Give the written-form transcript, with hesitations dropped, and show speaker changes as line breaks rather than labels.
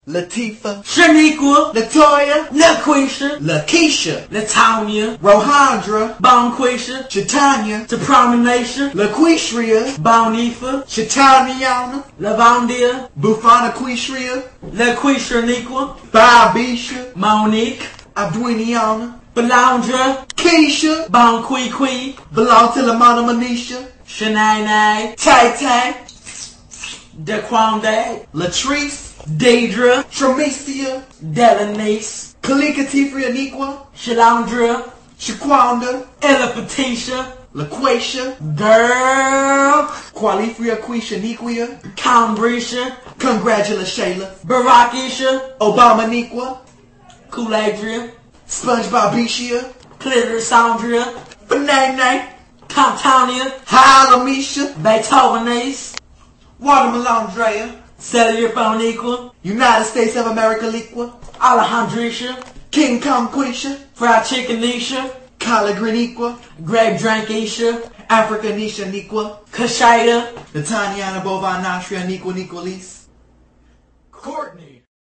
Latifah,
Shaniqua,
Latoya,
LaQuisha,
Lakeisha,
Latanya,
Rohandra,
Bonquisha,
Shatanya,
Tapromenation,
Laquishria,
Bonifa,
Shatanyana,
Lavondia,
Bufana Quishria,
LaQuisha Niqua,
Bobisha,
Monique,
Abdwiniana,
Belondra,
Keisha,
Bonquiqui,
belong to Lamana Manisha,
Shanae,
Tay Tay,
Daquande,
Latrice,
Deidre,
Tremecia,
Delanice,
Kalika Tifria Niqua,
Shalandra,
Shaquanda,
Ella Patricia,
Laquacia,
Girl,
Qualifria Quisha Niquia,
Cambrisha,
Congratula Shayla,
Barakisha,
Obama Niqua,
Kool-Adria,
SpongeBob Bishia,
Clitoris Sandria,
Banana,
Comptonia,
Halamisha,
Beethovenace,
Watermelon Drea,
Cellular Boniqua,
United States of America Liqua,
Alejandrisha,
King Kong Quisha,
Fried Chickenisha,
Collard Green
Greg Drankisha,
Africa Nisha Niqua,
Kashida,
Lataniana Bovine Nastria Niqua Niqualis,
Courtney.